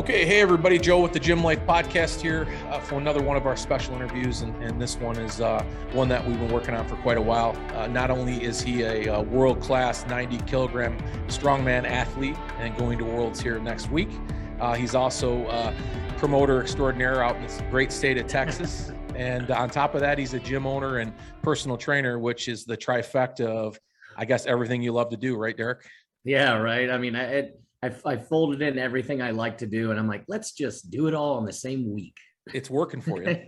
Okay, hey everybody, Joe with the Gym Life Podcast here for another one of our special interviews, and this one is one that we've been working on for quite a while. Not only is he a world-class 90-kilogram strongman athlete and going to Worlds here next week, he's also a promoter extraordinaire out in this great state of Texas. And on top of that, he's a gym owner and personal trainer, which is the trifecta of, I guess, everything you love to do, right, Derek? Yeah, right. I mean, I folded in everything I like to do, and I'm like, let's just do it all in the same week. It's working for you.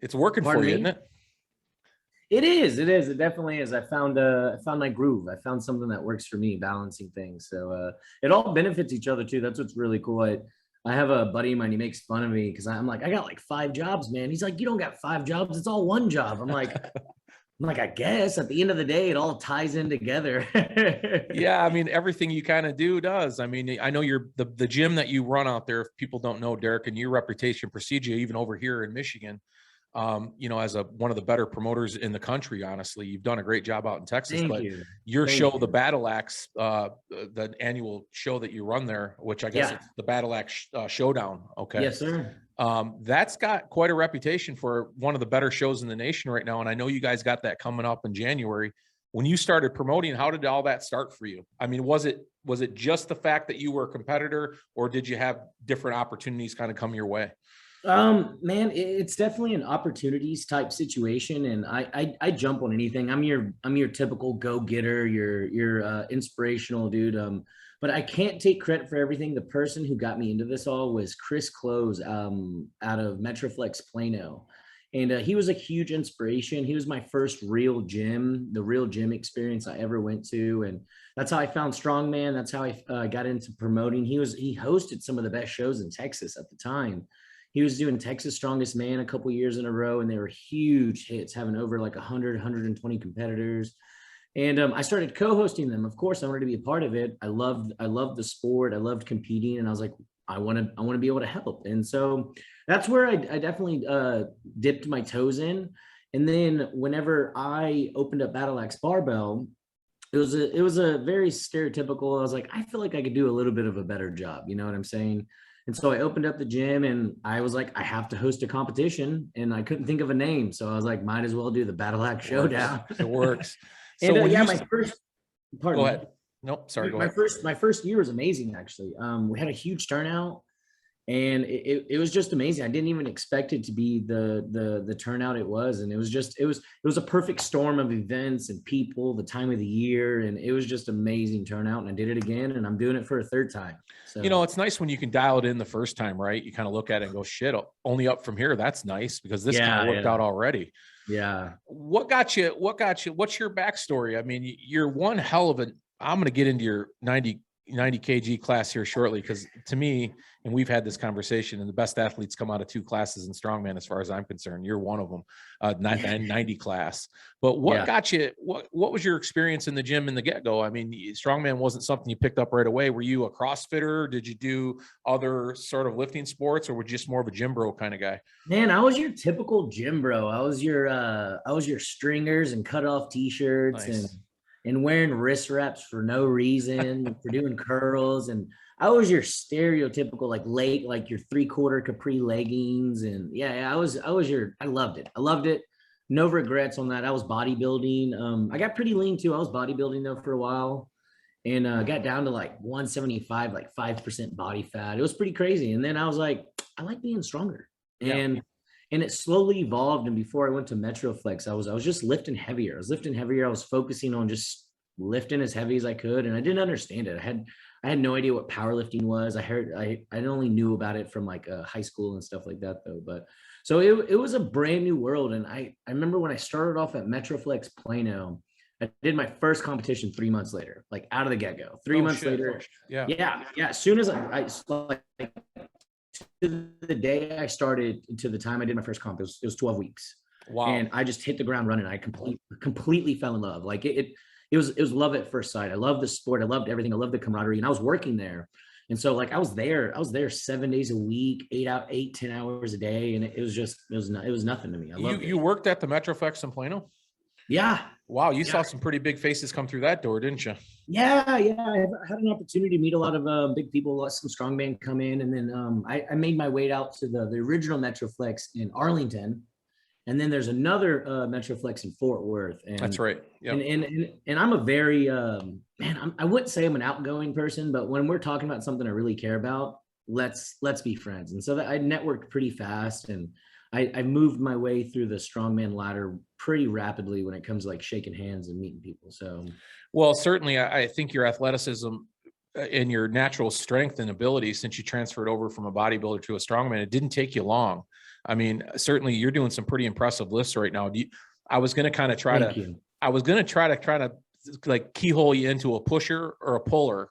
It's working Pardon for you, me? isn't it? It is. It is. It definitely is. I found my groove. I found something that works for me, balancing things. So it all benefits each other too. That's what's really cool. I have a buddy of mine. He makes fun of me because I'm like, I got like 5 jobs, man. He's like, you don't got 5 jobs. It's all one job. I'm like, I guess at the end of the day, it all ties in together. Yeah, I mean, everything you kind of do does. I mean, I know you're the gym that you run out there. If people don't know, Derek, and your reputation precedes you even over here in Michigan, as one of the better promoters in the country. Honestly, you've done a great job out in Texas. Thank but you. your Thank show, you. the Battle Axe, the annual show that you run there, which I guess Yeah. it's the Battle Axe Showdown. Okay. Yes, sir. That's got quite a reputation for one of the better shows in the nation right now. And I know you guys got that coming up in January. When you started promoting, how did all that start for you? I mean, was it just the fact that you were a competitor, or did you have different opportunities kind of come your way? Man, it's definitely an opportunities type situation, and I jump on anything. I'm your typical go-getter, your inspirational dude. But I can't take credit for everything. The person who got me into this all was Chris Close, out of Metroflex Plano. And he was a huge inspiration. He was my first the real gym experience I ever went to. And that's how I found Strongman. That's how I got into promoting. He hosted some of the best shows in Texas at the time. He was doing Texas Strongest Man a couple years in a row, and they were huge hits, having over like 100, 120 competitors. And I started co-hosting them. Of course, I wanted to be a part of it. I loved the sport. I loved competing, and I was like, I want to be able to help. And so that's where I definitely dipped my toes in. And then whenever I opened up Battle Axe Barbell, it was a very stereotypical. I was like, I feel like I could do a little bit of a better job. You know what I'm saying? And so I opened up the gym, and I was like, I have to host a competition, and I couldn't think of a name. So I was like, might as well do the Battle Axe Showdown. It works. And So yeah, my first. Pardon go me. ahead. Nope, sorry. Go my ahead. my first year was amazing, actually. We had a huge turnout, and it was just amazing. I didn't even expect it to be the turnout it was, and it was a perfect storm of events and people, the time of the year, and it was just amazing turnout. And I did it again, and I'm doing it for a third time. So It's nice when you can dial it in the first time, right? You kind of look at it and go, shit, only up from here. That's nice, because this kind of worked out already. Yeah. What's your backstory? I mean, you're one hell of I'm going to get into your 90 kg class here shortly, because to me, and we've had this conversation, and the best athletes come out of 2 classes in strongman, as far as I'm concerned. You're one of them, 90 class. But what got you, what was your experience in the gym in the get-go? I mean, strongman wasn't something you picked up right away. Were you a CrossFitter? Did you do other sort of lifting sports, or were you just more of a gym bro kind of guy? Man, I was your typical gym bro. I was your stringers and cut off t-shirts. Nice. And wearing wrist wraps for no reason, for doing curls. And I was your stereotypical like your 3/4 capri leggings. And yeah, I loved it. I loved it. No regrets on that. I was bodybuilding. I got pretty lean too. I was bodybuilding though for a while, and got down to like 175, like 5% body fat. It was pretty crazy. And then I was like, I like being stronger. And it slowly evolved. And before I went to Metroflex, I was just lifting heavier. I was focusing on just lifting as heavy as I could. And I didn't understand it. I had no idea what powerlifting was. I only knew about it from like high school and stuff like that though. But so it was a brand new world. And I remember when I started off at Metroflex Plano, I did my first competition 3 months later, like out of the get-go. 3 months later. Yeah. As soon as I like, to the day I started to the time I did my first comp, it was 12 weeks. Wow. And I just hit the ground running. I completely fell in love. Like it was love at first sight. I loved the sport. I loved everything. I loved the camaraderie, and I was working there. And so like I was there 7 days a week, 10 hours a day. And it was nothing to me. I loved it. You worked at the Metroflex in Plano? Yeah. Wow, you Yeah. saw some pretty big faces come through that door, didn't you? Yeah, yeah. I had an opportunity to meet a lot of big people, let some strongman come in, and then I made my way out to the original Metroflex in Arlington, and then there's another Metroflex in Fort Worth, That's and right. and Yep. and I'm a very man. I wouldn't say I'm an outgoing person, but when we're talking about something I really care about, let's be friends. And so that I networked pretty fast, and I moved my way through the strongman ladder pretty rapidly when it comes to like shaking hands and meeting people. So Well, certainly, I think your athleticism and your natural strength and ability, since you transferred over from a bodybuilder to a strongman, it didn't take you long. I mean, certainly, you're doing some pretty impressive lifts right now. I was going to kind of try thank to, you. I was going to try to like keyhole you into a pusher or a puller,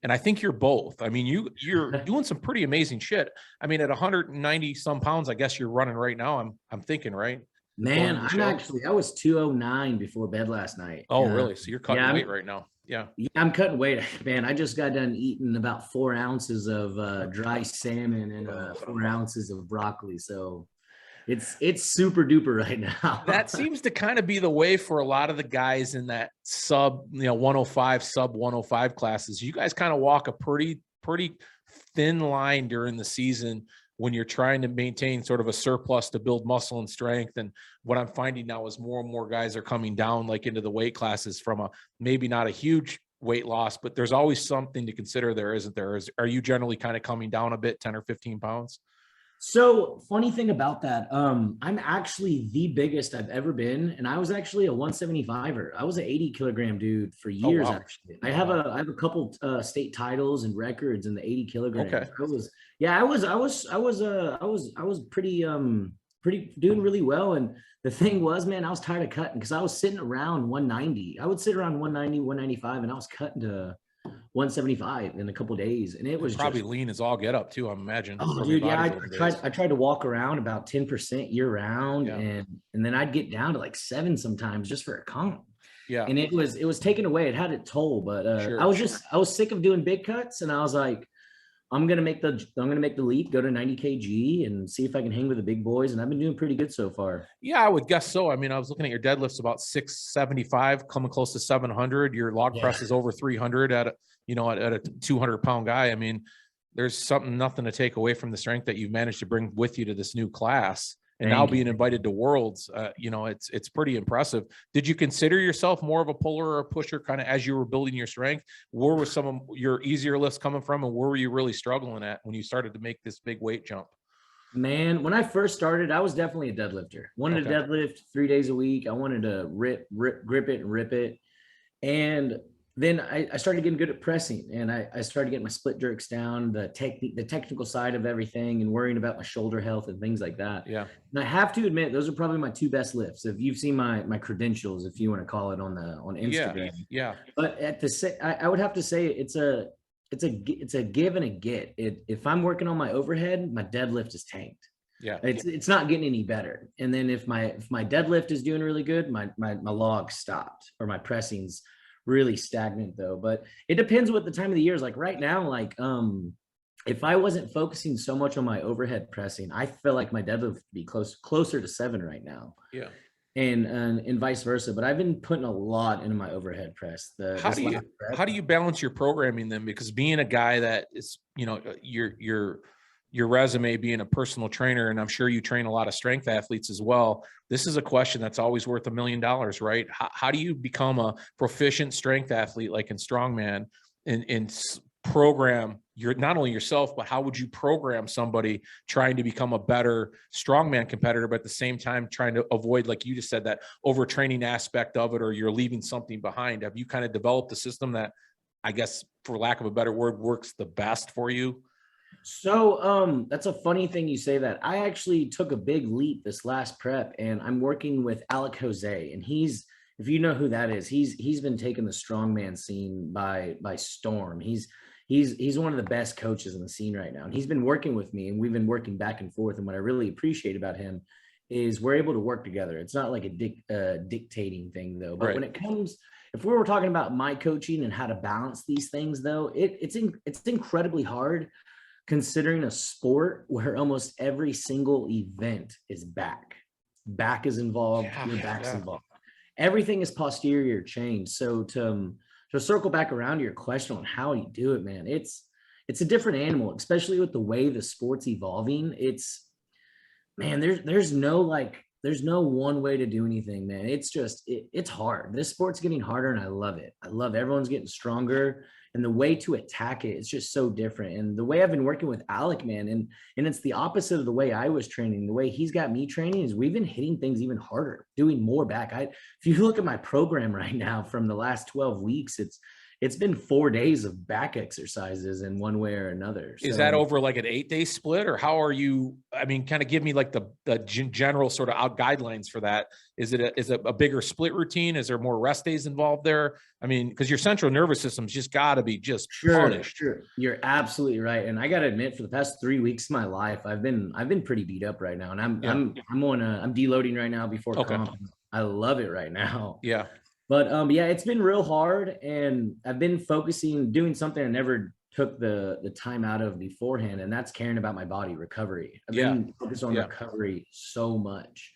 and I think you're both. I mean, you're doing some pretty amazing shit. I mean, at 190 some pounds, I guess you're running right now. I'm thinking, right? Man, According to the I'm show. actually I was 209 before bed last night. Oh, really? So you're cutting Yeah, weight right now. Yeah. I'm cutting weight. Man, I just got done eating about 4 ounces of dry salmon and 4 ounces of broccoli. So it's super duper right now. That seems to kind of be the way for a lot of the guys in that sub, 105, sub 105 classes. You guys kind of walk a pretty thin line during the season when you're trying to maintain sort of a surplus to build muscle and strength. And what I'm finding now is more and more guys are coming down like into the weight classes from a maybe not a huge weight loss, but there's always something to consider there, isn't there? Are you generally kind of coming down a bit, 10 or 15 pounds? So funny thing about that, I'm actually the biggest I've ever been, and I was actually a 175er. I was an 80 kilogram dude for Oh, years. wow. Actually, Wow. I have a couple state titles and records in the 80 Okay. kilograms. I was pretty doing really well. And the thing was, man, I was tired of cutting because I was sitting around 190. I would sit around 190, 195, and I was cutting to 175 in a couple days, and it And was probably just lean as all get up too, I imagine, oh, from your dude, yeah. bodybuilding days. I tried to walk around about 10% year round, Yeah. and then I'd get down to like 7 sometimes just for a comp. Yeah. And it was taken away. It had its toll, but Sure. I was sick of doing big cuts, and I was like, I'm gonna make the leap, go to 90 kg, and see if I can hang with the big boys. And I've been doing pretty good so far. Yeah, I would guess so. I mean, I was looking at your deadlifts about 675, coming close to 700. Your log Yeah, press is over 300 at at a 200-pound guy. I mean, there's nothing to take away from the strength that you've managed to bring with you to this new class. And now thank you. being invited to Worlds, it's pretty impressive. Did you consider yourself more of a puller or a pusher kind of as you were building your strength? Where were some of your easier lifts coming from, and where were you really struggling at when you started to make this big weight jump? Man, when I first started, I was definitely a deadlifter. Wanted to Okay. deadlift 3 days a week. I wanted to grip it and rip it. And then I started getting good at pressing, and I started getting my split jerks down, the technical side of everything, and worrying about my shoulder health and things like that. Yeah. And I have to admit, those are probably my two best lifts. If you've seen my credentials, if you want to call it on Yeah. Instagram, Yeah. but I would have to say it's a give and a get. If I'm working on my overhead, my deadlift is tanked. Yeah. It's not getting any better. And then if my deadlift is doing really good, my log stopped, or my pressing's really stagnant though. But it depends what the time of the year is. Like right now, like if I wasn't focusing so much on my overhead pressing, I feel like my deadlift would be closer to 7 right now. Yeah. And vice versa. But I've been putting a lot into my overhead press. How This do you last prep, how do you balance your programming then? Because being a guy that is, your resume being a personal trainer, and I'm sure you train a lot of strength athletes as well. This is a question that's always worth $1 million, right? How do you become a proficient strength athlete like in strongman and program your not only yourself, but how would you program somebody trying to become a better strongman competitor, but at the same time trying to avoid, like you just said, that overtraining aspect of it, or you're leaving something behind? Have you kind of developed a system that, I guess, for lack of a better word, works the best for you? So that's a funny thing you say that. I actually took a big leap this last prep, and I'm working with Alec Jose, and he's, if you know who that is, he's been taking the strongman scene by storm. He's one of the best coaches in the scene right now, and he's been working with me, and we've been working back and forth. And what I really appreciate about him is we're able to work together. It's not like a dictating thing though. But Right. when it comes, if we were talking about my coaching and how to balance these things though, it's incredibly hard, considering a sport where almost every single event is back is involved, Yeah. your back's Yeah. involved. everything is posterior chain. So to circle back around to your question on how you do it, man, it's a different animal, especially with the way the sport's evolving. It's, man, there's no one way to do anything, man. It's just it's hard. This sport's getting harder and I love it. I love everyone's getting stronger, and the way to attack it is just so different. And the way I've been working with Alec, man, and it's the opposite of the way I was training. The way he's got me training is we've been hitting things even harder, doing more back. If you look at my program right now from the last 12 weeks, it's been 4 days of back exercises in one way or another. Is that over like an 8-day split, or how are you? I mean, kind of give me like the general sort of out guidelines for that. Is it a bigger split routine? Is there more rest days involved there? I mean, because your central nervous system's just got to be just punished. Sure. You're absolutely right. And I got to admit, for the past 3 weeks of my life, I've been pretty beat up right now, and I'm deloading right now before comp. I love it right now. Yeah. But yeah, it's been real hard, and I've been doing something I never took the time out of beforehand, and that's caring about my body recovery. I've been focused on recovery so much,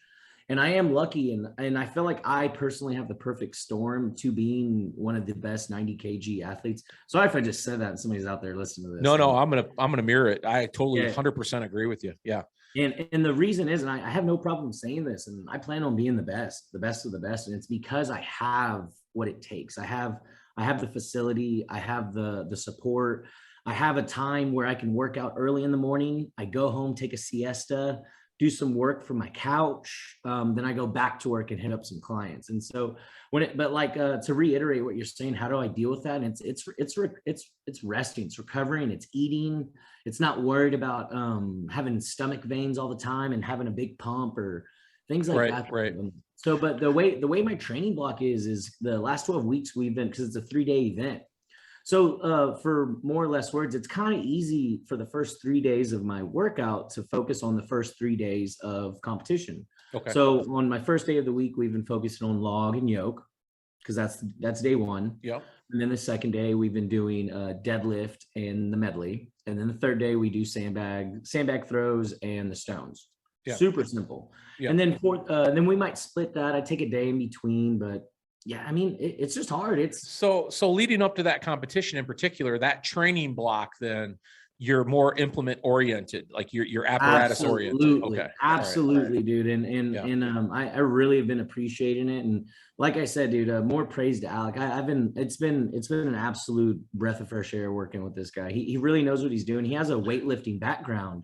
and I am lucky, and I feel like I personally have the perfect storm to being one of the best 90 kg athletes. Sorry if I just said that and somebody's out there listening to this. No, I'm gonna mirror it. I totally 100% agree with you. Yeah. And the reason is, and I have no problem saying this, and I plan on being the best of the best. And it's because I have what it takes. I have the facility. I have the support. I have a time where I can work out early in the morning. I go home, take a siesta, do some work from my couch. Then I go back to work and hit up some clients. And so to reiterate what you're saying, how do I deal with that? And it's resting, it's recovering, it's eating. It's not worried about having stomach veins all the time and having a big pump or things like that. Right. So, but the way my training block is the last 12 weeks we've been, because it's a 3-day event. So for more or less words, it's kind of easy for the first 3 days of my workout to focus on the first 3 days of competition. Okay. So on my first day of the week, we've been focusing on log and yoke, because that's day one. Yeah. And then the second day we've been doing deadlift and the medley. And then the third day we do sandbag throws and the stones. Yeah. Super simple. Yeah. And then then we might split that. I take a day in between, but yeah, I mean, it's just hard. It's so leading up to that competition in particular, that training block, then you're more implement oriented, like you're apparatus oriented. Okay. Absolutely, right. Dude. And I really have been appreciating it. And like I said, dude, more praise to Alec. It's been an absolute breath of fresh air working with this guy. He really knows what he's doing. He has a weightlifting background.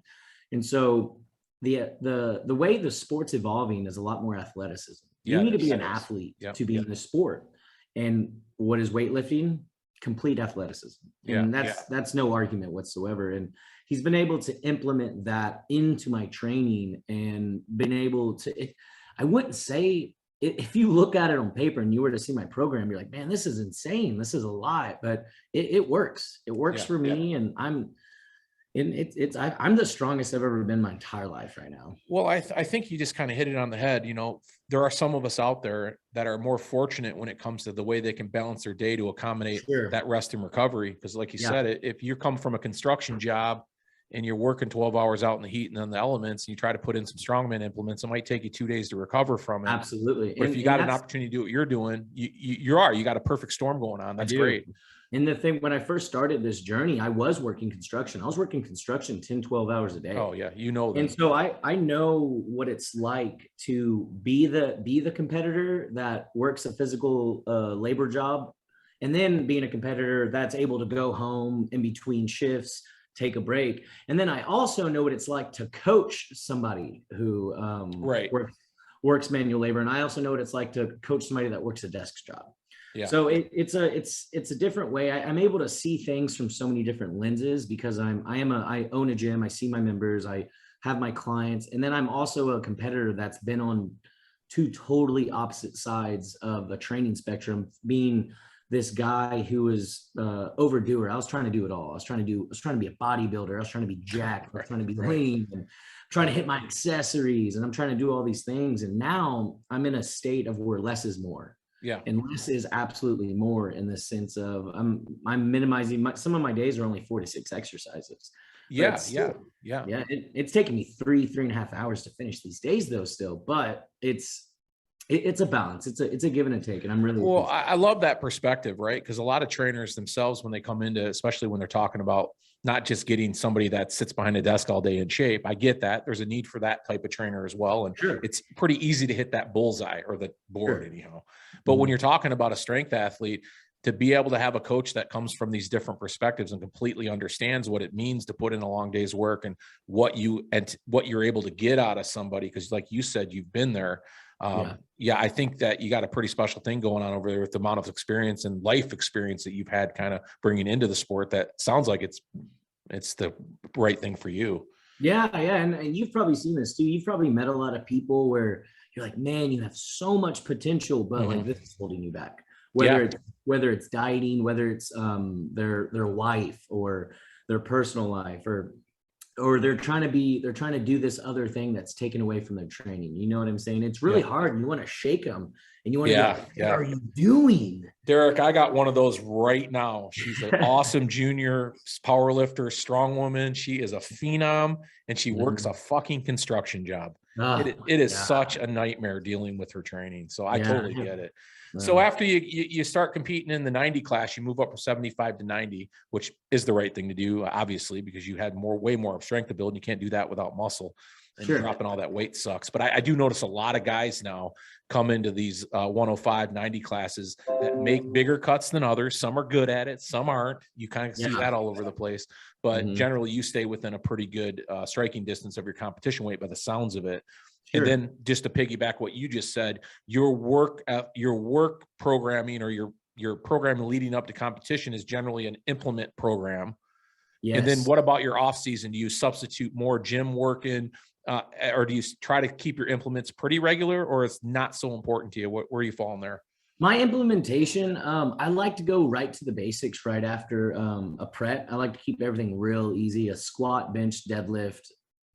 And so the way the sport's evolving is a lot more athleticism. You need to be an athlete to be in the sport. And what is weightlifting? Complete athleticism. And that's no argument whatsoever. And he's been able to implement that into my training and been able to, I wouldn't say, if you look at it on paper and you were to see my program, you're like, man, this is insane. This is a lot, but it works. It works for me. And I'm the strongest I've ever been my entire life right now. Well, I think you just kind of hit it on the head. You know, there are some of us out there that are more fortunate when it comes to the way they can balance their day to accommodate that rest and recovery. Because like you said, if you come from a construction job and you're working 12 hours out in the heat and in the elements, and you try to put in some strongman implements, it might take you 2 days to recover from it. Absolutely. But if you got an opportunity to do what you're doing, you got a perfect storm going on. That's great. And the thing, when I first started this journey, I was working construction. I was working construction 10, 12 hours a day. Oh yeah. You know that. And so I know what it's like to be the competitor that works a physical labor job, and then being a competitor that's able to go home in between shifts, take a break. And then I also know what it's like to coach somebody who works manual labor. And I also know what it's like to coach somebody that works a desk job. Yeah. So it's a different way. I'm able to see things from so many different lenses because I own a gym. I see my members. I have my clients, and then I'm also a competitor that's been on two totally opposite sides of the training spectrum. Being this guy who was overdoer. I was trying to do it all. I was trying to be a bodybuilder. I was trying to be jacked. I was trying to be lean and trying to hit my accessories, and I'm trying to do all these things. And now I'm in a state of where less is more. Yeah. And less is absolutely more, in the sense of I'm minimizing some of my days are only 4 to 6 exercises. Yeah. It's taken me 3.5 hours to finish these days though still, but it's it's a balance. It's a give and a take, and I'm really Well, I love that perspective, right? Because a lot of trainers themselves, when they come into, especially when they're talking about not just getting somebody that sits behind a desk all day in shape, I get that. There's a need for that type of trainer as well. And sure, it's pretty easy to hit that bullseye or the board sure. anyhow. But when Mhm. you're talking about a strength athlete, to be able to have a coach that comes from these different perspectives and completely understands what it means to put in a long day's work and what you're able to get out of somebody, because like you said, you've been there. Yeah. Yeah, I think that you got a pretty special thing going on over there with the amount of experience and life experience that you've had kind of bringing into the sport. That sounds like it's the right thing for you. Yeah, yeah, and you've probably seen this too. You've probably met a lot of people where you're like, man, you have so much potential, but like Mhm. this is holding you back. Yeah. Whether it's dieting, whether it's their wife or their personal life, or they're trying to do this other thing that's taken away from their training. You know what I'm saying? It's really Yep. hard. And you want to shake them and you want to be Yeah. like, what Yeah. are you doing? Derek, I got one of those right now. She's an awesome junior power lifter, strong woman. She is a phenom and she works a fucking construction job. Oh It my is God. such a nightmare dealing with her training. So I Yeah. totally get it. So No. after you start competing in the 90 class, you move up from 75 to 90, which is the right thing to do, obviously, because you had way more strength to build. And you can't do that without muscle. And Sure. dropping all that weight sucks. But I do notice a lot of guys now come into these 105, 90 classes that make bigger cuts than others. Some are good at it, some aren't. You kind of see Yeah. that all over the place. But Mhm. generally, you stay within a pretty good striking distance of your competition weight by the sounds of it. And Sure. then just to piggyback what you just said, your work programming or your program leading up to competition is generally an implement program. And then Yes. what about your off season? Do you substitute more gym work in, or do you try to keep your implements pretty regular, or it's not so important to you? Where are you falling there? My implementation, I like to go right to the basics right after a prep. I like to keep everything real easy: a squat, bench, deadlift,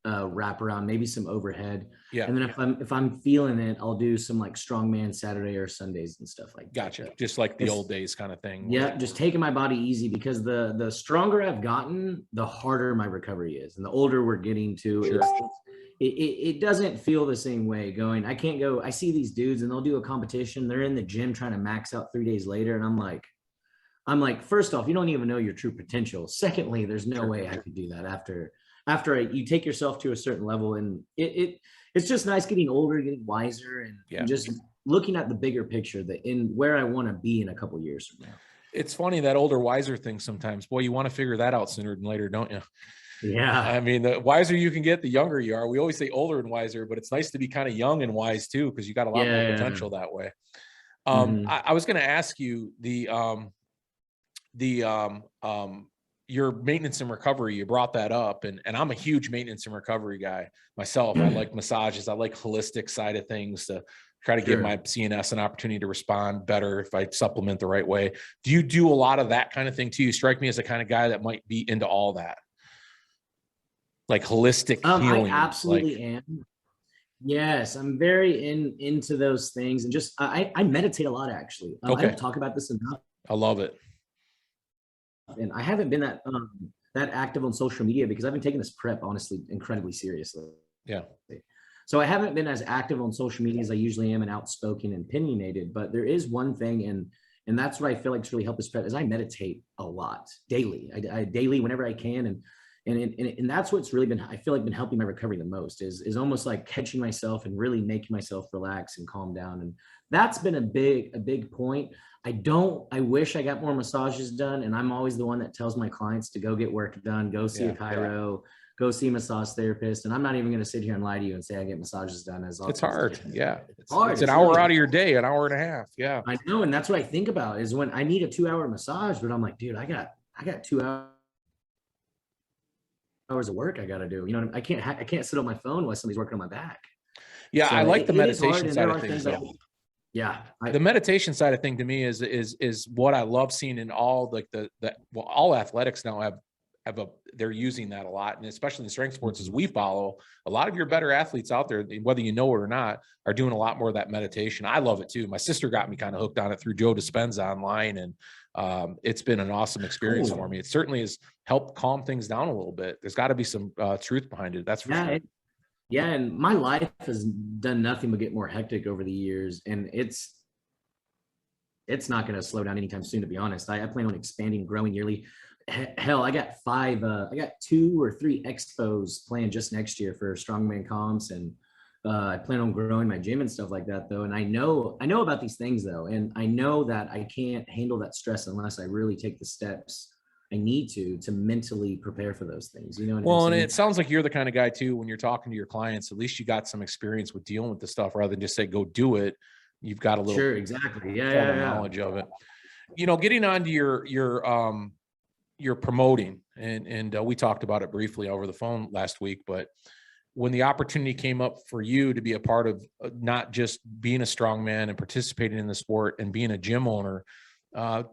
wrap around, maybe some overhead. Yeah, And then if I'm feeling it, I'll do some like strongman Saturday or Sundays and stuff like that. gotcha. Just like the It's old days kind of thing. yeah, just taking my body easy, because the stronger I've gotten, the harder my recovery is, and the older we're getting to, Sure. it doesn't feel the same way going. I can't go. I see these dudes and they'll do a competition. They're in the gym trying to max out 3 days later, and I'm like, first off, you don't even know your true potential. Secondly, there's no Sure. way I could do that after you take yourself to a certain level, and it's just nice getting older, getting wiser, Yeah. and just looking at the bigger picture, that in where I want to be in a couple years from now. It's funny, that older, wiser thing sometimes. Boy, you want to figure that out sooner than later, don't you? Yeah. I mean, the wiser you can get, the younger you are. We always say older and wiser, but it's nice to be kind of young and wise too, because you got a lot more Yeah. potential that way. Mhm. I was going to ask you the your maintenance and recovery. You brought that up, and I'm a huge maintenance and recovery guy myself. I like massages. I like holistic side of things to try to give Sure. my CNS an opportunity to respond better if I supplement the right way. Do you do a lot of that kind of thing too? You strike me as the kind of guy that might be into all that, like holistic I healing. Like, absolutely am. Yes, I'm very into those things, and just I meditate a lot actually. I okay, don't talk about this enough, I love it. and I haven't been that active on social media because I've been taking this prep honestly incredibly seriously. Yeah, So I haven't been as active on social media as I usually am, and outspoken and opinionated. But there is one thing, and that's what I feel like it's really helped us prep, is I meditate a lot daily. I daily whenever I can, and that's what's really been, I feel like, been helping my recovery the most, is almost like catching myself and really making myself relax and calm down. And that's been a big point. I wish I got more massages done, and I'm always the one that tells my clients to go get work done, go see a yeah. chiro, go see a massage therapist. And I'm not even going to sit here and lie to you and say I get massages done as often It's as I hard. can. Yeah, It's hard. it's an It's hour really out of your day, an hour and a half. Yeah, I know, and that's what I think about, is when I need a 2 hour massage, but I'm like, dude, I got 2 hours of work I got to do. You know, I can't sit on my phone while somebody's working on my back. yeah. I So like the it is hard, meditation and side there of are things, things that, though. yeah, The meditation side of thing to me is what I love seeing in all, like well, all athletics now they're using that a lot, and especially in the strength sports, as we follow, a lot of your better athletes out there, whether you know it or not, are doing a lot more of that meditation. I love it too. My sister got me kind of hooked on it through Joe Dispenza online, and it's been an awesome experience for me. It certainly has helped calm things down a little bit. There's got to be some truth behind it, that's for yeah, sure. Yeah, and my life has done nothing but get more hectic over the years, and it's not going to slow down anytime soon. To be honest, I plan on expanding, growing yearly. Hell, I got 2 or 3 expos planned just next year for strongman comps, and I plan on growing my gym and stuff like that though. And I know about these things though, and I know that I can't handle that stress unless I really take the steps I need to mentally prepare for those things. You know what I'm Well, and saying? it sounds like you're the kind of guy too, when you're talking to your clients, at least you got some experience with dealing with the stuff rather than just say, go do it. You've got a little Sure, exactly. Yeah, formal yeah, yeah. knowledge of it. Getting on to your promoting, and we talked about it briefly over the phone last week, but when the opportunity came up for you to be a part of not just being a strongman and participating in the sport and being a gym owner,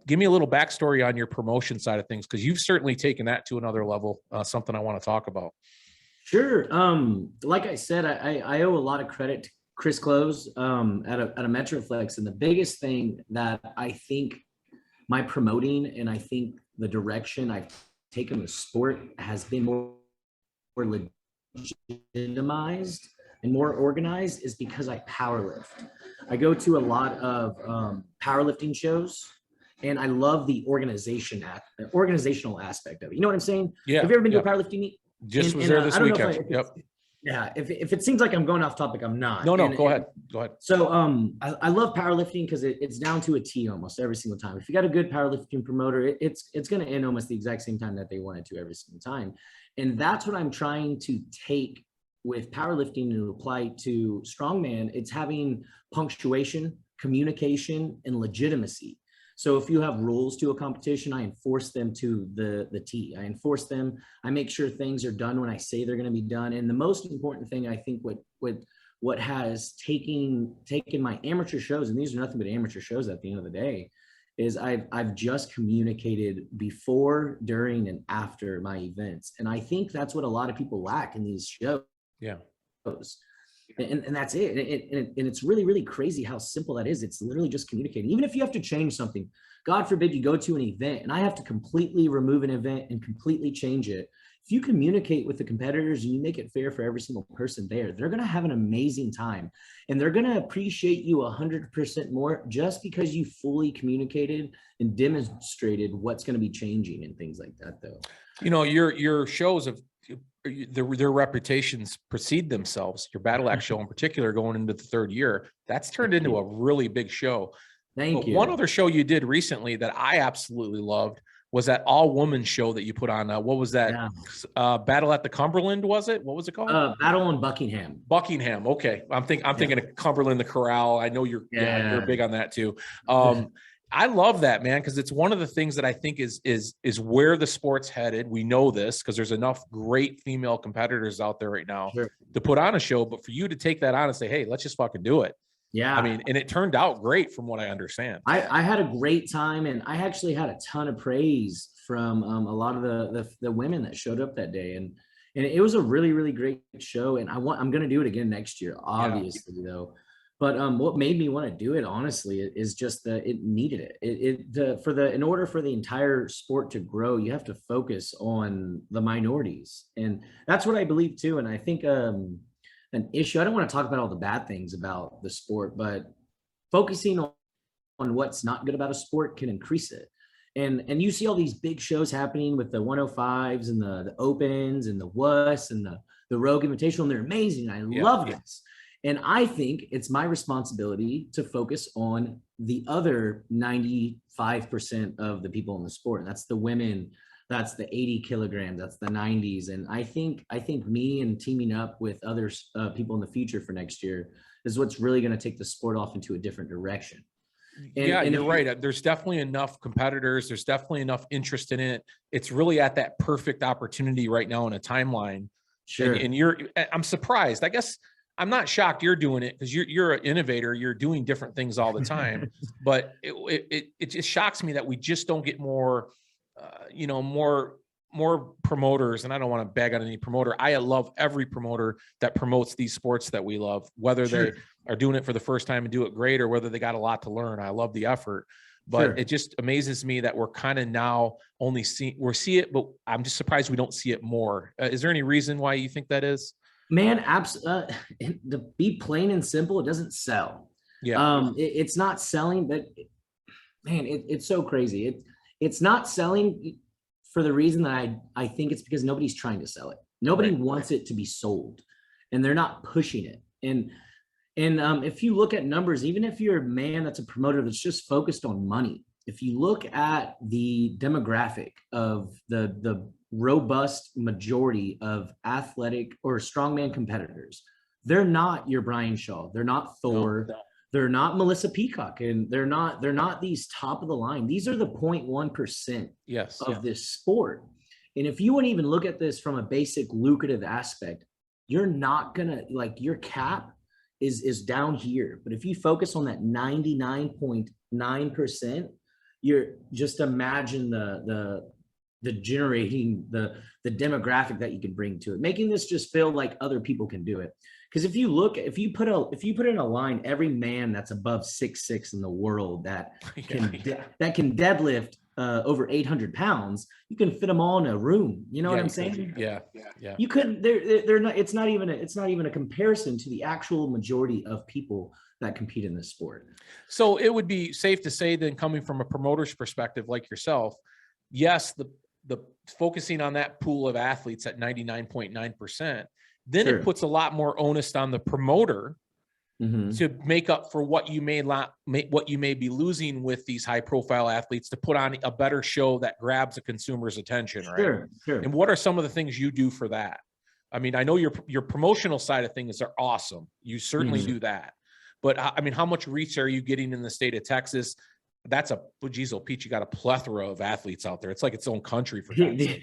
give me a little backstory on your promotion side of things, because you've certainly taken that to another level, something I want to talk about. Sure. Like I said, I owe a lot of credit to Chris Close at a Metroflex. And the biggest thing that I think my promoting and I think the direction I've taken the sport has been more legitimized and more organized is because I powerlift. I go to a lot of powerlifting shows, and I love the organizational aspect of it. You know what I'm saying? Yeah. Have you ever been to Yeah. a powerlifting meet? Just was And there this I don't know weekend. if Yep. yeah, if it seems like I'm going off topic, I'm not. No, And, go ahead. Go ahead. so I love powerlifting because it's down to a T almost every single time. If you got a good powerlifting promoter, it's going to end almost the exact same time that they want it to every single time. And that's what I'm trying to take with powerlifting and apply to strongman. It's having punctuation, communication, and legitimacy. So if you have rules to a competition, I enforce them to the T. I enforce them. I make sure things are done when I say they're going to be done. And the most important thing, I think, what has taken my amateur shows, and these are nothing but amateur shows at the end of the day, is I've just communicated before, during, and after my events. And I think that's what a lot of people lack in these shows. Yeah. And that's it. And it's really, really crazy how simple that is. It's literally just communicating. Even if you have to change something, God forbid you go to an event and I have to completely remove an event and completely change it. If you communicate with the competitors and you make it fair for every single person there, they're going to have an amazing time, and they're going to appreciate you 100% more just because you fully communicated and demonstrated what's going to be changing and things like that though. Your shows have their reputations precede themselves. Your Battle Axe show in particular, going into the 3rd year, that's turned into a really big show. Thank you. One other show you did recently that I absolutely loved was that all-woman show that you put on. What was that? Yeah. Battle at the Cumberland, was it? What was it called? Battle in Buckingham. Buckingham. Okay. I'm thinking of Cumberland, the Corral. I know you're big on that too. I love that, man, because it's one of the things that I think is where the sport's headed. We know this because there's enough great female competitors out there right now to put on a show. But for you to take that on and say, hey, let's just fucking do it. Yeah. I mean, and it turned out great from what I understand. I had a great time, and I actually had a ton of praise from a lot of the women that showed up that day. And it was a really, really great show. And I'm going to do it again next year, obviously though. But what made me want to do it, honestly, is just that it needed it. In order for the entire sport to grow, you have to focus on the minorities, and that's what I believe too. And I think an issue. I don't want to talk about all the bad things about the sport, but focusing on what's not good about a sport can increase it. And you see all these big shows happening with the 105s and the Opens and the WUS and the Rogue Invitational, and they're amazing. I love this. And I think it's my responsibility to focus on the other 95% of the people in the sport. And that's the women, that's the 80 kilograms, that's the 90s. And I think me and teaming up with other people in the future for next year is what's really going to take the sport off into a different direction. And you're right. There's definitely enough competitors. There's definitely enough interest in it. It's really at that perfect opportunity right now in a timeline. Sure. And I'm surprised. I guess I'm not shocked you're doing it because you're an innovator. You're doing different things all the time. But it just shocks me that we just don't get more, more promoters. And I don't want to bag on any promoter. I love every promoter that promotes these sports that we love, whether they are doing it for the first time and do it great, or whether they got a lot to learn. I love the effort. But it just amazes me that we're kind of now only see it, but I'm just surprised we don't see it more. Is there any reason why you think that is? Man, to be plain and simple, it doesn't sell. Yeah. It's not selling, but man, it's so crazy. It's not selling for the reason that I think it's because nobody's trying to sell it. Nobody Right. wants it to be sold, and they're not pushing it. And if you look at numbers, even if you're a man that's a promoter that's just focused on money, if you look at the demographic of the robust majority of athletic or strongman competitors, they're not your Brian Shaw, they're not Thor, No. they're not Melissa Peacock, and they're not these top of the line. These are the 0.1% Yes. of this sport. And if you want to even look at this from a basic lucrative aspect, you're not gonna like your cap is down here. But if you focus on that 99.9%, you're just imagine the generating the demographic that you can bring to it, making this just feel like other people can do it. Because if you put in a line every man that's above 6'6" in the world that can deadlift over 800 pounds, you can fit them all in a room. You know what I'm saying? Yeah. You couldn't. They're not. It's not even a comparison to the actual majority of people that compete in this sport. So it would be safe to say then, coming from a promoter's perspective like yourself, yes, the focusing on that pool of athletes at 99.9%, then Sure. it puts a lot more onus on the promoter Mhm. to make up for what you may be losing with these high profile athletes, to put on a better show that grabs a consumer's attention, right? Sure. And what are some of the things you do for that? I mean, I know your promotional side of things are awesome. You certainly Mhm. do that. But I mean, how much reach are you getting in the state of Texas? That's geez, oh Pete, you got a plethora of athletes out there. It's like its own country, for God's sake.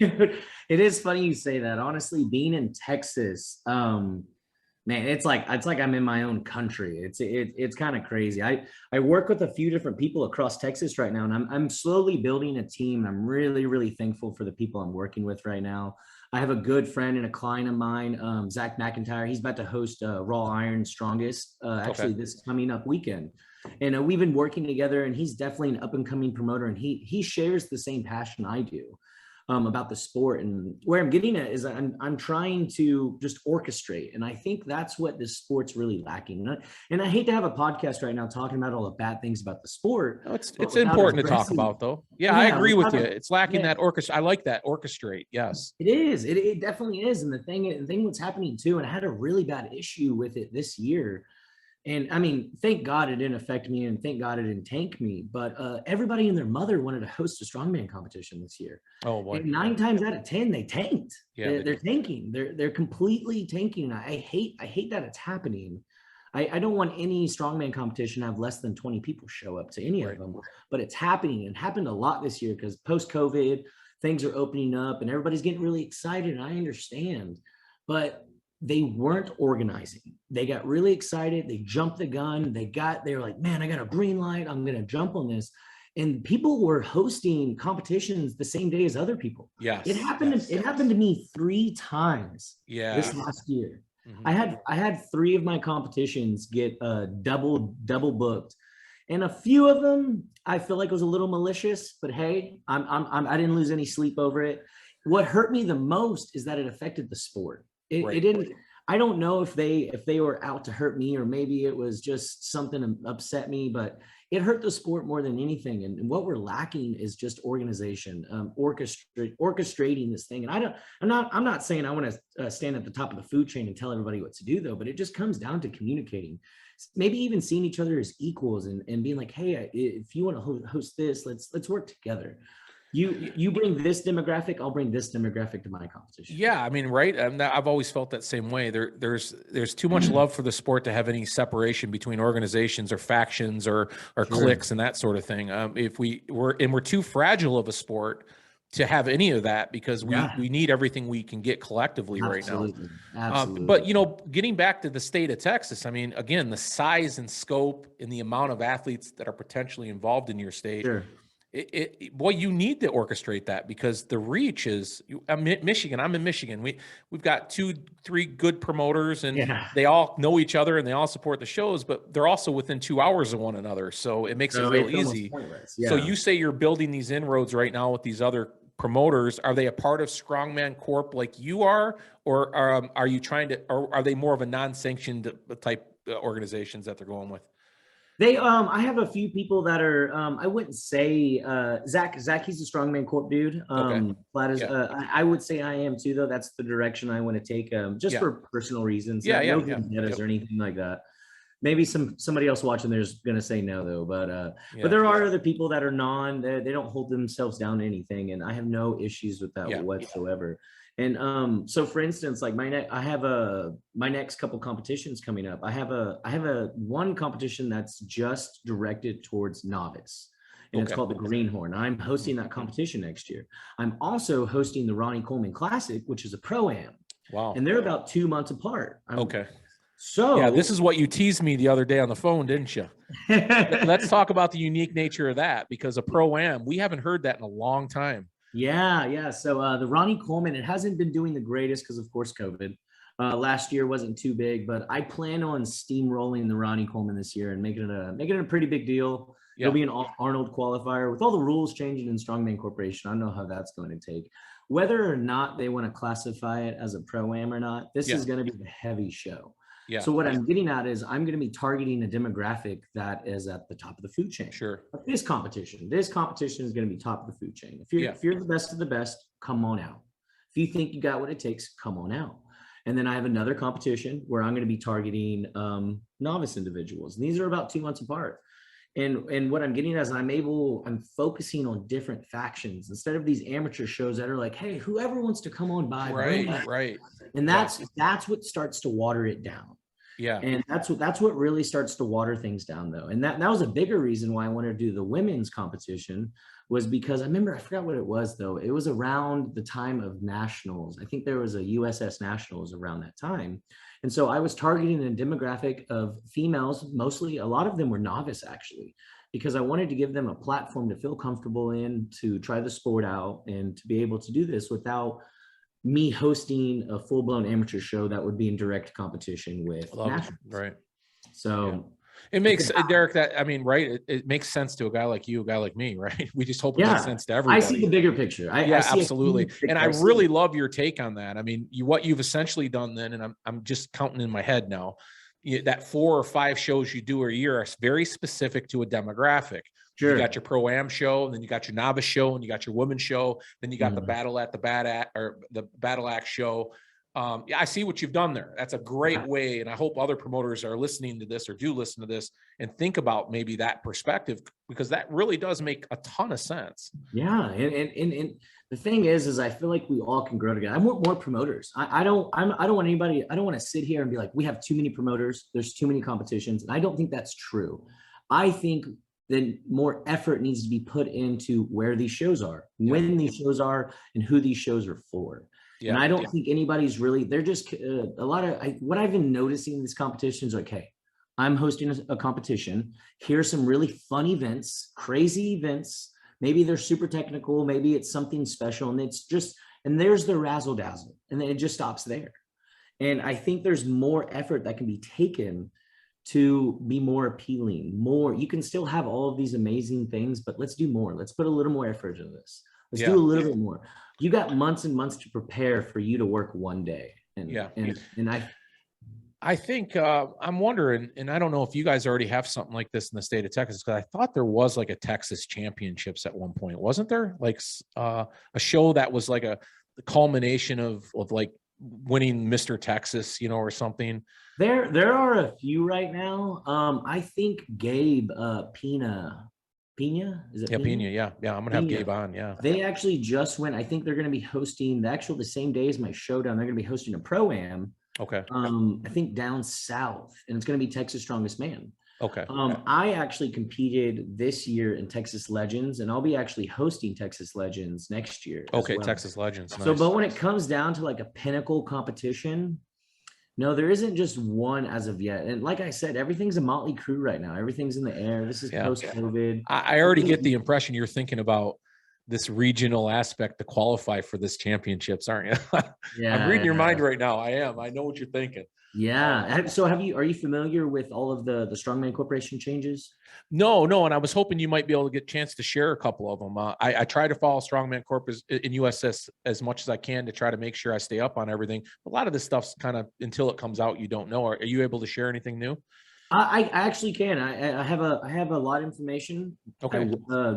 It is funny you say that. Honestly, being in Texas, man, it's like I'm in my own country. It's kind of crazy. I work with a few different people across Texas right now, and I'm slowly building a team. I'm really thankful for the people I'm working with right now. I have a good friend and a client of mine, Zach McIntyre. He's about to host Raw Iron Strongest actually this coming up weekend, and we've been working together. And he's definitely an up and coming promoter, and he shares the same passion I do. About the sport. And where I'm getting at is I'm trying to just orchestrate. And I think that's what this sport's really lacking. And I hate to have a podcast right now talking about all the bad things about the sport. No, it's important to talk about, though. Yeah, I agree with you. It's lacking that orchestra. I like that, orchestrate. Yes. It is. It definitely is. And the thing what's happening too, and I had a really bad issue with it this year. And I mean, thank God it didn't affect me, and thank God it didn't tank me. But everybody and their mother wanted to host a strongman competition this year. Oh boy. And 9 times out of 10, they tanked. Yeah, they're tanking. They're completely tanking. I hate that it's happening. I don't want any strongman competition to have less than 20 people show up to any of them. But it's happening, and happened a lot this year because post-COVID, things are opening up and everybody's getting really excited. And I understand, but they weren't organizing. They got really excited. They jumped the gun. They were like, man, I got a green light. I'm going to jump on this. And people were hosting competitions the same day as other people. Yes. It happened to me 3 times this last year. Mm-hmm. I had 3 of my competitions get double booked. And a few of them I feel like was a little malicious, but hey, I didn't lose any sleep over it. What hurt me the most is that it affected the sport. It didn't. I don't know if they were out to hurt me, or maybe it was just something that upset me, but it hurt the sport more than anything. And what we're lacking is just organization, orchestrating this thing. And I'm not saying I want to stand at the top of the food chain and tell everybody what to do, though, but it just comes down to communicating, maybe even seeing each other as equals, and being like, hey, if you want to host this, let's work together. You bring this demographic, I'll bring this demographic to my competition. Yeah, I mean, right. I've always felt that same way. There's too much love for the sport to have any separation between organizations or factions or cliques and that sort of thing. If we're too fragile of a sport to have any of that, because we need everything we can get collectively right now. Absolutely. But getting back to the state of Texas, I mean, again, the size and scope and the amount of athletes that are potentially involved in your state. Sure. Boy, you need to orchestrate that, because the reach is. I'm in Michigan. We've got 2-3 good promoters, and they all know each other and they all support the shows, but they're also within 2 hours of one another. So it makes it real easy. Yeah. So you say you're building these inroads right now with these other promoters, are they a part of Strongman Corp like you are, or are you trying to, or are they more of a non-sanctioned type organizations that they're going with? They I have a few people that are I wouldn't say Zach, he's a Strongman Corp dude. Okay. Flat as Yeah. I would say I am too, though. That's the direction I want to take, just Yeah. for personal reasons. Yeah. Yeah. No Yeah. vendettas Yep. or anything like that. Maybe somebody else watching there's gonna say no though, but Yeah. there are other people that are they don't hold themselves down to anything, and I have no issues with that Yeah. whatsoever. And so for instance, like my next couple competitions coming up. I have a one competition that's just directed towards novice, and it's Okay. called the Greenhorn. I'm hosting that competition next year. I'm also hosting the Ronnie Coleman Classic, which is a pro-am, Wow. and they're about 2 months apart. Okay. So Yeah, this is what you teased me the other day on the phone, didn't you? Let's talk about the unique nature of that, because a pro-am, we haven't heard that in a long time. Yeah. So the Ronnie Coleman, it hasn't been doing the greatest because of course COVID. Last year wasn't too big, but I plan on steamrolling the Ronnie Coleman this year and making it a pretty big deal. Yeah. It'll be an Arnold qualifier with all the rules changing in Strongman Corporation. I don't know how that's going to take. Whether or not they want to classify it as a pro-am or not, this is going to be a heavy show. Yeah. So what I'm getting at is I'm going to be targeting a demographic that is at the top of the food chain. Sure. But this competition is going to be top of the food chain. If you're the best of the best, come on out. If you think you got what it takes, come on out. And then I have another competition where I'm going to be targeting novice individuals. And these are about 2 months apart. And what I'm getting as I'm focusing on different factions instead of these amateur shows that are like, hey, whoever wants to come on by. Right. And that's what starts to water it down. Yeah. And that's what really starts to water things down though. And that was a bigger reason why I wanted to do the women's competition, was because I forgot what it was though. It was around the time of nationals. I think there was a USS nationals around that time. And so I was targeting a demographic of females, mostly, a lot of them were novice actually, because I wanted to give them a platform to feel comfortable in, to try the sport out, and to be able to do this without me hosting a full-blown amateur show that would be in direct competition with nationals. Right. So it makes Derek, right. It makes sense to a guy like you, a guy like me, right? We just hope it makes sense to everybody. I see the bigger picture. I see absolutely. And I really love your take on that. I mean, what you've essentially done then, and I'm just counting in my head now, that 4 or 5 shows you do a year are very specific to a demographic. Sure. You got your pro-am show, and then you got your novice show, and you got your women's show. Then you got the battle axe show. I see what you've done there. That's a great way. And I hope other promoters are listening to this or do listen to this and think about maybe that perspective, because that really does make a ton of sense. Yeah. And the thing is I feel like we all can grow together. I want more promoters. I don't want anybody, I don't want to sit here and be like, we have too many promoters. There's too many competitions. And I don't think that's true. I think then more effort needs to be put into where these shows are, when these shows are, and who these shows are for. And I don't think anybody's really, they're just a lot of, what I've been noticing in these competitions, like, hey, I'm hosting a competition. Here's some really fun events, crazy events. Maybe they're super technical. Maybe it's something special. And there's the razzle dazzle. And then it just stops there. And I think there's more effort that can be taken to be more appealing. You can still have all of these amazing things, but let's do more. Let's put a little more effort into this. Let's do a little bit more. You got months and months to prepare for you to work one day. I think I'm wondering, and I don't know if you guys already have something like this in the state of Texas, because I thought there was like a Texas Championships at one point, wasn't there? Like a show that was like the culmination of like winning Mr. Texas, or something. There are a few right now. I think Gabe Pina, is it Pina? Yeah. I'm gonna have Gabe on. Yeah. They actually just went. I think they're gonna be hosting the same day as my showdown. They're gonna be hosting a pro-am. Okay. I think down south, and it's gonna be Texas Strongest Man. Okay. I actually competed this year in Texas Legends, and I'll be actually hosting Texas Legends next year. Okay, Texas Legends. So, but when it comes down to like a pinnacle competition, no, there isn't just one as of yet. And like I said, everything's a motley crew right now. Everything's in the air. This is post-COVID. I already get the impression you're thinking about this regional aspect to qualify for this championships, aren't you? Yeah, I'm reading your mind right now. I am. I know what you're thinking. Yeah. So are you familiar with all of the Strongman Corporation changes? No. And I was hoping you might be able to get a chance to share a couple of them. I try to follow Strongman Corp in USS as much as I can to try to make sure I stay up on everything. A lot of this stuff's kind of until it comes out, you don't know. Are you able to share anything new? I actually can. I have a lot of information. Okay.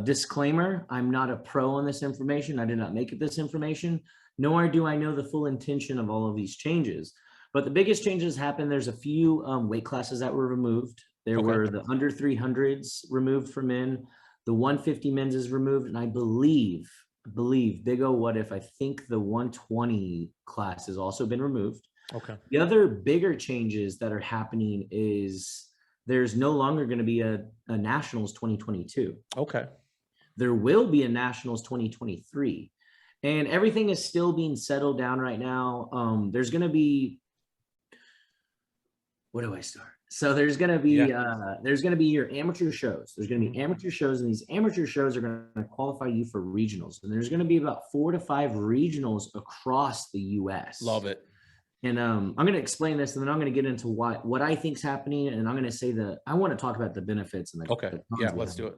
Disclaimer: I'm not a pro on this information. I did not make it this information, nor do I know the full intention of all of these changes. But the biggest changes happened. There's a few weight classes that were removed. There were the under 300s removed for men. The 150 men's is removed, and I believe Big O What If. I think the 120 class has also been removed. Okay. The other bigger changes that are happening is there's no longer going to be a Nationals 2022. Okay. There will be a Nationals 2023. And everything is still being settled down right now. There's going to be, where do I start? So there's going to be your amateur shows. There's going to be amateur shows, and these amateur shows are going to qualify you for regionals. And there's going to be about 4 to 5 regionals across the US. Love it. And I'm going to explain this, and then I'm going to get into what I think is happening, and I'm going to say I want to talk about the benefits. And Let's do it.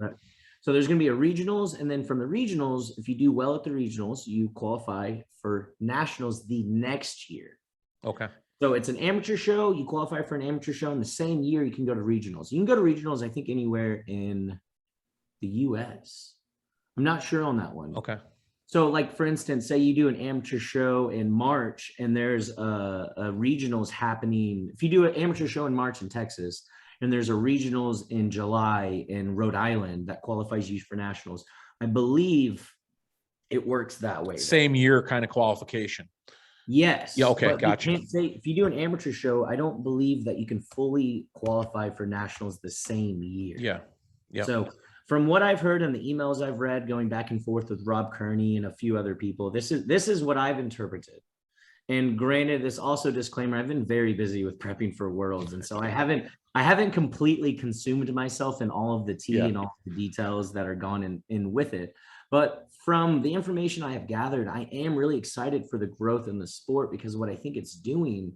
So there's going to be a regionals, and then from the regionals, if you do well at the regionals, you qualify for nationals the next year. Okay. So it's an amateur show. You qualify for an amateur show in the same year. You can go to regionals. You can go to regionals, I think, anywhere in the US. I'm not sure on that one. Okay. So like, for instance, say you do an amateur show in March and there's a regionals happening. If you do an amateur show in March in Texas and there's a regionals in July in Rhode Island that qualifies you for nationals, I believe it works that way. Same year kind of qualification. Yes. Yeah. Okay. Gotcha. You can't say, if you do an amateur show, I don't believe that you can fully qualify for nationals the same year. Yeah. Yeah. So from what I've heard and the emails I've read going back and forth with Rob Kearney and a few other people, this is what I've interpreted. And granted, this also disclaimer, I've been very busy with prepping for Worlds. And so I haven't completely consumed myself in all of the tea and all the details that are gone in with it. But from the information I have gathered, I am really excited for the growth in the sport, because what I think it's doing,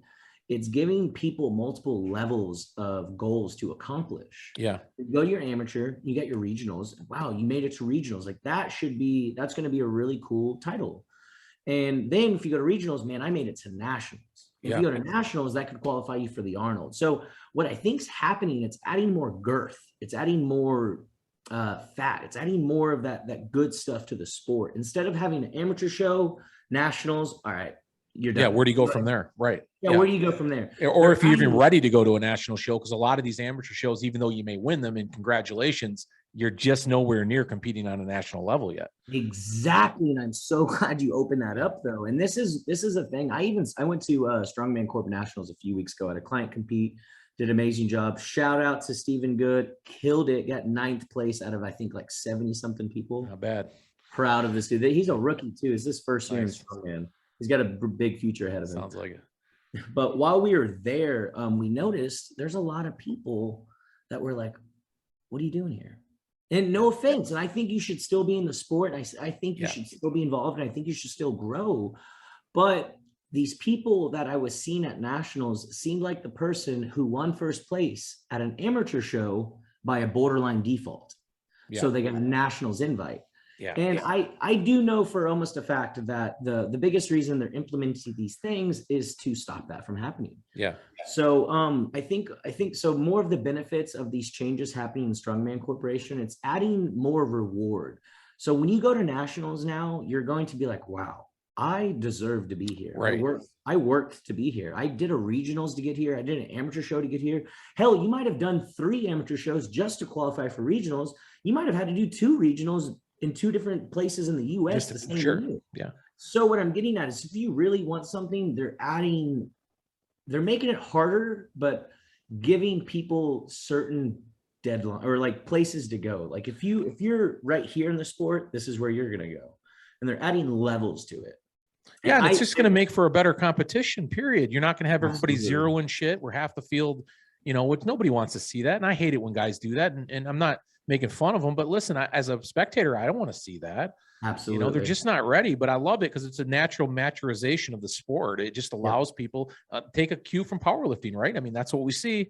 it's giving people multiple levels of goals to accomplish. Yeah. You go to your amateur, you get your regionals. Wow, you made it to regionals. Like that's going to be a really cool title. And then if you go to regionals, man, I made it to nationals. If you go to nationals, that could qualify you for the Arnold. So what I think's happening, it's adding more girth. It's adding more fat. It's adding more of that good stuff to the sport. Instead of having an amateur show, nationals, all right, you're done. Yeah, where do you go from there? Right. Yeah, where do you go from there? Or if you're even ready to go to a national show, because a lot of these amateur shows, even though you may win them, and congratulations, you're just nowhere near competing on a national level yet. Exactly. And I'm so glad you opened that up, though. And this is a thing. I went to Strongman Corp Nationals a few weeks ago at a client compete, did an amazing job. Shout out to Stephen Good, killed it, got 9th place out of, I think, like 70 something people. Not bad. Proud of this dude. He's a rookie too. It's his first year in Strongman. He's got a big future ahead of him. Sounds like it. But while we were there, we noticed there's a lot of people that were like, what are you doing here? And no offense. And I think you should still be in the sport. I think you should still be involved, and I think you should still grow. But these people that I was seeing at nationals seemed like the person who won first place at an amateur show by a borderline default. Yeah. So they got a nationals invite. Yeah. And I do know for almost a fact that the biggest reason they're implementing these things is to stop that from happening. Yeah. So I think so more of the benefits of these changes happening in Strongman Corporation, it's adding more reward. So when you go to nationals now, you're going to be like, wow, I deserve to be here. Right. I worked to be here. I did a regionals to get here. I did an amateur show to get here. Hell, you might have done 3 amateur shows just to qualify for regionals. You might have had to do 2 regionals in 2 different places in the US the same year. Yeah. So what I'm getting at is, if you really want something, they're making it harder, but giving people certain deadline or like places to go. Like if you're right here in the sport, this is where you're going to go. And they're adding levels to it. Yeah, and it's just going to make for a better competition, period. You're not going to have everybody zeroing shit where half the field, which nobody wants to see that. And I hate it when guys do that. And I'm not making fun of them. But listen, as a spectator, I don't want to see that. Absolutely. They're just not ready, but I love it because it's a natural maturization of the sport. It just allows people take a cue from powerlifting, right? I mean, that's what we see.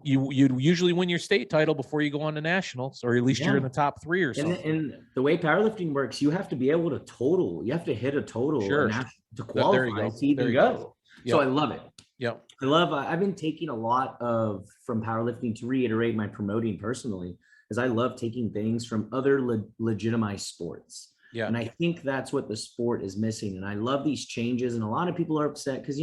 You usually win your state title before you go on to nationals, or at least you're in the top 3 or something. And the way powerlifting works, you have to be able to total. You have to hit a total to qualify to even go. So I love it. Yeah. I've been taking a lot from powerlifting, to reiterate my promoting personally, is I love taking things from other legitimized sports. Yeah. And I think that's what the sport is missing. And I love these changes. And a lot of people are upset because,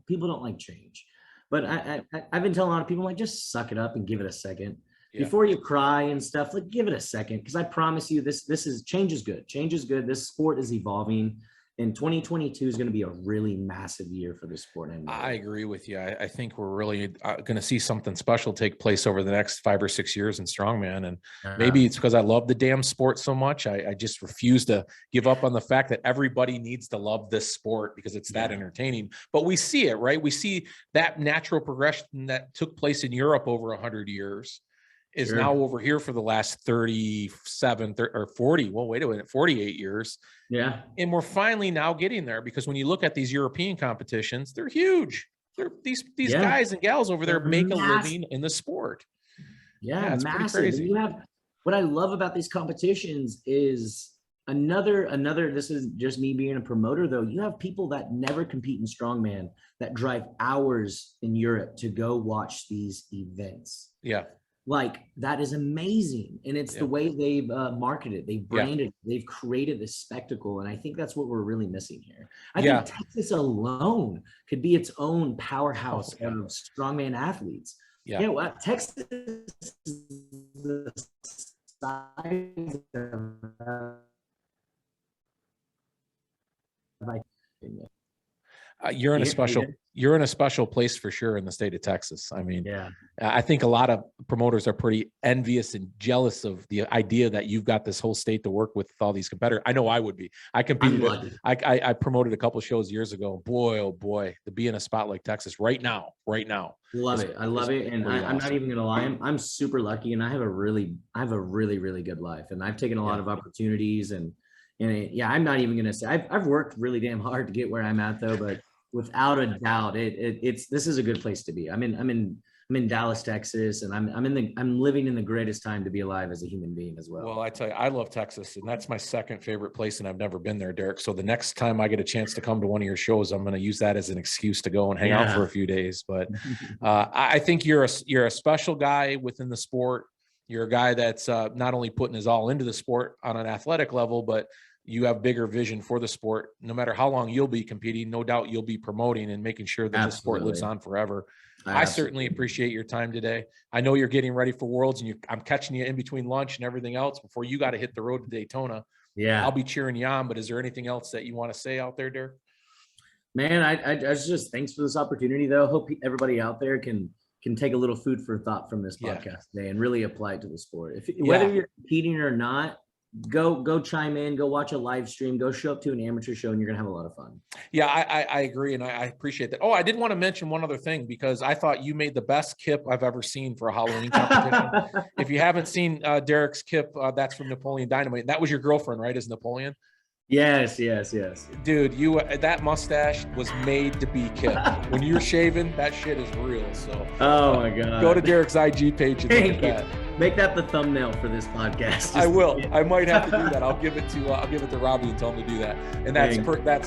people don't like change. But I've been telling a lot of people, like, just suck it up and give it a second. Yeah. Before you cry and stuff, like, give it a second. Because I promise you, this is change is good. Change is good. This sport is evolving. And 2022 is going to be a really massive year for the sport. I agree with you. I think we're really going to see something special take place over the next 5 or 6 years in Strongman. And maybe it's because I love the damn sport so much. I just refuse to give up on the fact that everybody needs to love this sport because it's that entertaining. But we see it, right? We see that natural progression that took place in Europe over 100 years is now over here for the last 37 or 40. Well, wait a minute, 48 years. Yeah. And we're finally now getting there, because when you look at these European competitions, they're huge. They're these guys and gals over there make a living in the sport. Yeah, it's massive. Pretty crazy. What I love about these competitions is another, this is just me being a promoter though. You have people that never compete in Strongman that drive hours in Europe to go watch these events. Yeah. Like, that is amazing. And it's the way they've marketed, they've branded, they've created this spectacle. And I think that's what we're really missing here. I think Texas alone could be its own powerhouse of strongman athletes. Yeah. You know what? Texas is the size of you're in a special place for sure in the state of Texas. I mean, I think a lot of promoters are pretty envious and jealous of the idea that you've got this whole state to work with all these competitors. I know I would be. I competed. I promoted a couple of shows years ago. Boy, oh boy, to be in a spot like Texas right now. Love it. I love it. And I'm not even gonna lie. I'm super lucky, and I have a really, really good life. And I've taken a lot of opportunities, and I'm not even gonna say I've worked really damn hard to get where I'm at though, but without a doubt, this is a good place to be. I'm in Dallas, Texas, and I'm living in the greatest time to be alive as a human being as well. Well, I tell you, I love Texas, and that's my second favorite place, and I've never been there, Derek. So the next time I get a chance to come to one of your shows, I'm going to use that as an excuse to go and hang out for a few days. But I think you're a special guy within the sport. You're a guy that's not only putting his all into the sport on an athletic level, but you have bigger vision for the sport. No matter how long you'll be competing, no doubt you'll be promoting and making sure that the sport lives on forever. I certainly appreciate your time today. I know you're getting ready for Worlds, and I'm catching you in between lunch and everything else before you got to hit the road to Daytona. Yeah, I'll be cheering you on. But is there anything else that you want to say out there, Derek? Man, I just thanks for this opportunity though. Hope everybody out there can take a little food for thought from this podcast today and really apply it to the sport. Whether you're competing or not, go chime in, go watch a live stream, go show up to an amateur show, and you're gonna have a lot of fun. Yeah, I agree, and I appreciate that. Oh, I did want to mention one other thing, because I thought you made the best kip I've ever seen for a Halloween competition. If you haven't seen Derek's kip, that's from Napoleon Dynamite. That was your girlfriend, right? Is Napoleon? Yes. Dude, that mustache was made to be kip. When you're shaving, that shit is real. So oh my god, go to Derek's IG page and look at that. Make that the thumbnail for this podcast. I will. I might have to do that. I'll give it to Robbie and tell him to do that. And that's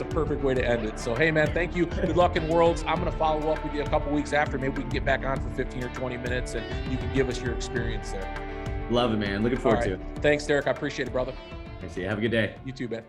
a perfect way to end it. So hey man, thank you. Good luck in Worlds. I'm gonna follow up with you a couple weeks after. Maybe we can get back on for 15 or 20 minutes, and you can give us your experience there. Love it, man. Looking forward to it. Thanks, Derek. I appreciate it, brother. See you. Have a good day. You too, man.